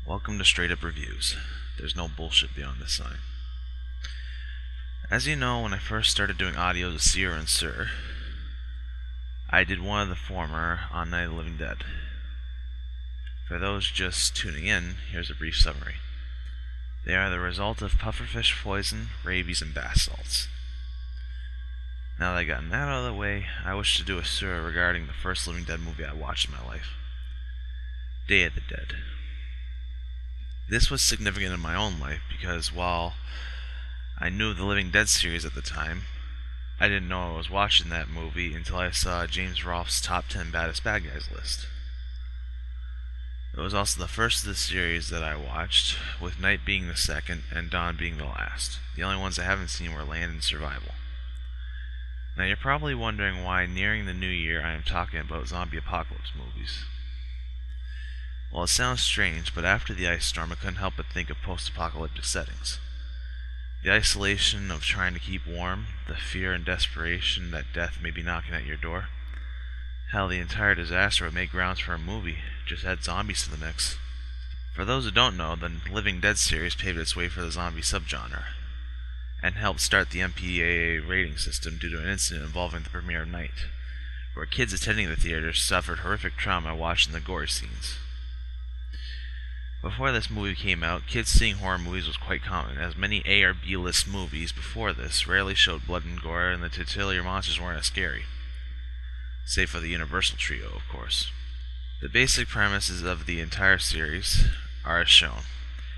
Welcome to Straight Up Reviews. There's no bullshit beyond this sign. As you know, when I first started doing audio to Seer and Sir, I did one of the former on Night of the Living Dead. For those just tuning in, here's a brief summary. They are the result of pufferfish poison, rabies, and bath salts. Now that I've gotten that out of the way, I wish to do a Sir regarding the first Living Dead movie I watched in my life, Day of the Dead. This was significant in my own life because while I knew of the Living Dead series at the time, I didn't know I was watching that movie until I saw James Rolfe's top 10 baddest bad guys list. It was also the first of the series that I watched, with Night being the second and Dawn being the last. The only ones I haven't seen were Land and Survival. Now you're probably wondering why nearing the new year I am talking about zombie apocalypse movies. Well, it sounds strange, but after the ice storm I couldn't help but think of post-apocalyptic settings. The isolation of trying to keep warm, the fear and desperation that death may be knocking at your door. Hell, the entire disaster would make grounds for a movie, just add zombies to the mix. For those who don't know, the Living Dead series paved its way for the zombie subgenre, and helped start the MPAA rating system due to an incident involving the premiere of Night, where kids attending the theater suffered horrific trauma watching the gory scenes. Before this movie came out, kids seeing horror movies was quite common, as many A or B list movies before this rarely showed blood and gore, and the titular monsters weren't as scary. Save for the Universal trio, of course. The basic premises of the entire series are as shown.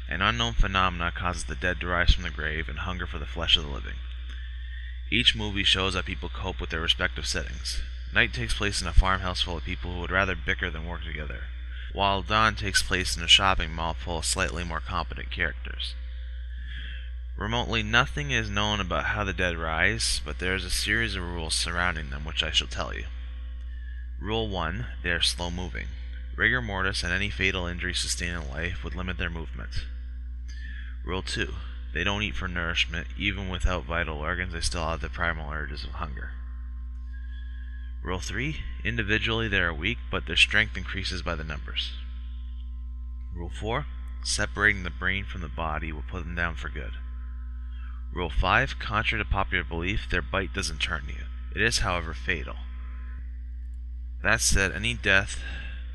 An unknown phenomena causes the dead to rise from the grave and hunger for the flesh of the living. Each movie shows how people cope with their respective settings. Night takes place in a farmhouse full of people who would rather bicker than work together, while Dawn takes place in a shopping mall full of slightly more competent characters. Remotely nothing is known about how the dead rise, but there is a series of rules surrounding them which I shall tell you. Rule 1. They are slow moving. Rigor mortis and any fatal injury sustained in life would limit their movement. Rule 2. They don't eat for nourishment. Even without vital organs, they still have the primal urges of hunger. Rule 3. Individually they are weak, but their strength increases by the numbers. Rule 4. Separating the brain from the body will put them down for good. Rule 5. Contrary to popular belief, their bite doesn't turn you. It is, however, fatal. That said, any death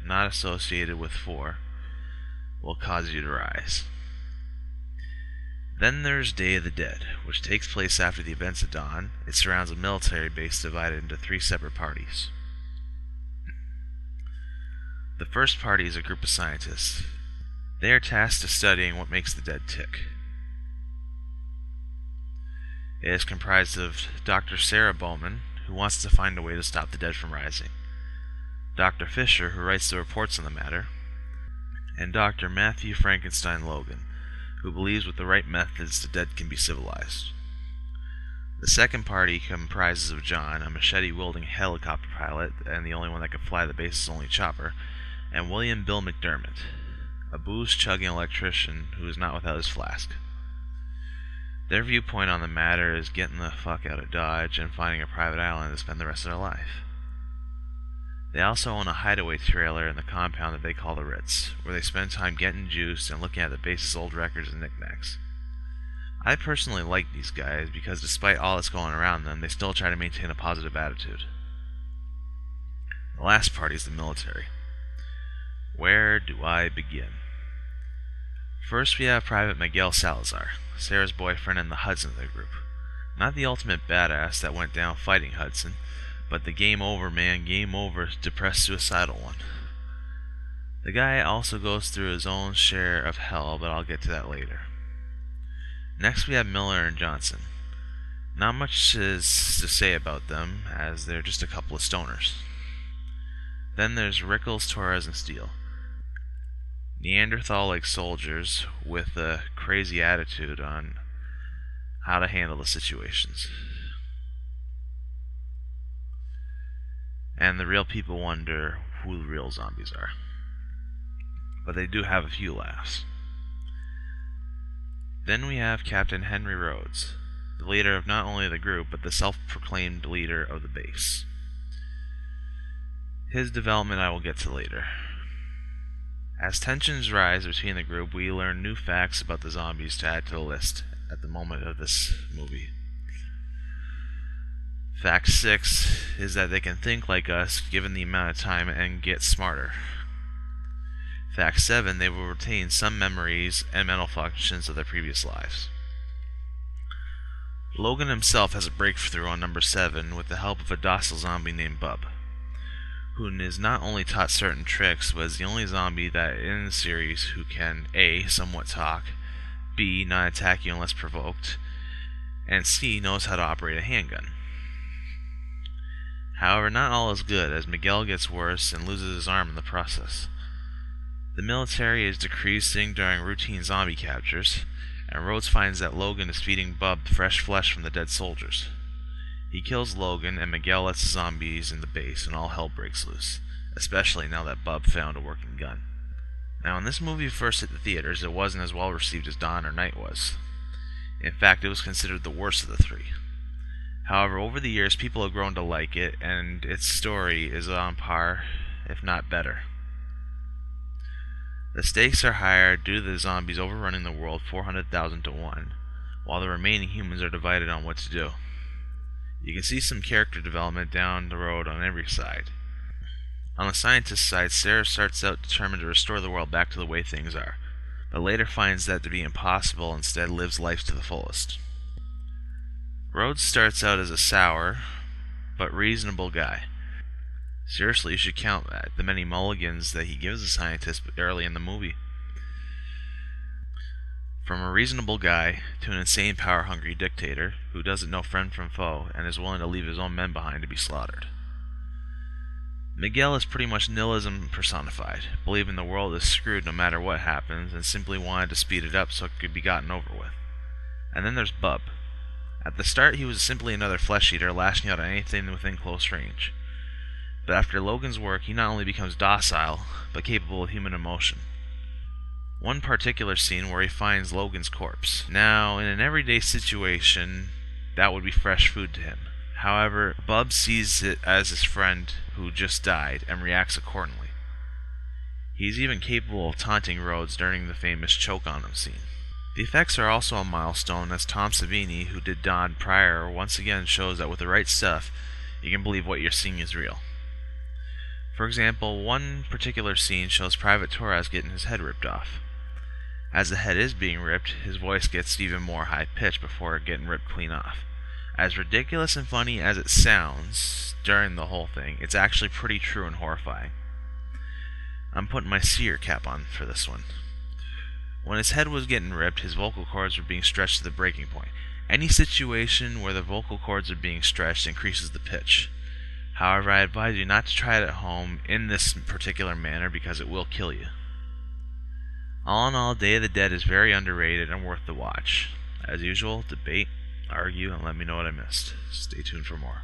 not associated with 4 will cause you to rise. Then there's Day of the Dead, which takes place after the events of Dawn. It surrounds a military base divided into 3 separate parties. The first party is a group of scientists. They are tasked with studying what makes the dead tick. It is comprised of Dr. Sarah Bowman, who wants to find a way to stop the dead from rising, Dr. Fisher, who writes the reports on the matter, and Dr. Matthew Frankenstein Logan, who believes with the right methods the dead can be civilized. The second party comprises of John, a machete-wielding helicopter pilot, and the only one that can fly the base's only chopper, and William Bill McDermott, a booze-chugging electrician who is not without his flask. Their viewpoint on the matter is getting the fuck out of Dodge and finding a private island to spend the rest of their life. They also own a hideaway trailer in the compound that they call the Ritz, where they spend time getting juiced and looking at the base's old records and knickknacks. I personally like these guys because despite all that's going around them, they still try to maintain a positive attitude. The last party is the military. Where do I begin? First we have Private Miguel Salazar, Sarah's boyfriend and the Hudson of the group. Not the ultimate badass that went down fighting Hudson, but the game over man, game over, depressed suicidal one. The guy also goes through his own share of hell, but I'll get to that later. Next we have Miller and Johnson. Not much is to say about them, as they're just a couple of stoners. Then there's Rickles, Torres, and Steele. Neanderthal-like soldiers with a crazy attitude on how to handle the situations. And the real people wonder who the real zombies are. But they do have a few laughs. Then we have Captain Henry Rhodes, the leader of not only the group, but the self-proclaimed leader of the base. His development I will get to later. As tensions rise between the group, we learn new facts about the zombies to add to the list at the moment of this movie. Fact 6 is that they can think like us given the amount of time and get smarter. Fact 7, they will retain some memories and mental functions of their previous lives. Logan himself has a breakthrough on number 7 with the help of a docile zombie named Bub, who is not only taught certain tricks, but is the only zombie that in the series who can A. somewhat talk, B. not attack you unless provoked, and C. knows how to operate a handgun. However, not all is good, as Miguel gets worse and loses his arm in the process. The military is decreasing during routine zombie captures, and Rhodes finds that Logan is feeding Bub fresh flesh from the dead soldiers. He kills Logan, and Miguel lets the zombies in the base, and all hell breaks loose, especially now that Bub found a working gun. Now, when this movie first hit the theaters, it wasn't as well received as Dawn or Night was. In fact, it was considered the worst of the three. However, over the years, people have grown to like it, and its story is on par, if not better. The stakes are higher due to the zombies overrunning the world 400,000 to 1, while the remaining humans are divided on what to do. You can see some character development down the road on every side. On the scientist side, Sarah starts out determined to restore the world back to the way things are, but later finds that to be impossible and instead lives life to the fullest. Rhodes starts out as a sour, but reasonable guy. Seriously, you should count the many mulligans that he gives the scientist early in the movie. From a reasonable guy to an insane power-hungry dictator who doesn't know friend from foe and is willing to leave his own men behind to be slaughtered. Miguel is pretty much nihilism personified, believing the world is screwed no matter what happens and simply wanted to speed it up so it could be gotten over with. And then there's Bub. At the start, he was simply another flesh eater lashing out at anything within close range. But after Logan's work, he not only becomes docile, but capable of human emotion. One particular scene where he finds Logan's corpse. Now, in an everyday situation, that would be fresh food to him. However, Bub sees it as his friend who just died and reacts accordingly. He's even capable of taunting Rhodes during the famous choke on him scene. The effects are also a milestone, as Tom Savini, who did Dawn prior, once again shows that with the right stuff, you can believe what you're seeing is real. For example, one particular scene shows Private Torres getting his head ripped off. As the head is being ripped, his voice gets even more high-pitched before getting ripped clean off. As ridiculous and funny as it sounds during the whole thing, it's actually pretty true and horrifying. I'm putting my seer cap on for this one. When his head was getting ripped, his vocal cords were being stretched to the breaking point. Any situation where the vocal cords are being stretched increases the pitch. However, I advise you not to try it at home in this particular manner because it will kill you. All in all, Day of the Dead is very underrated and worth the watch. As usual, debate, argue, and let me know what I missed. Stay tuned for more.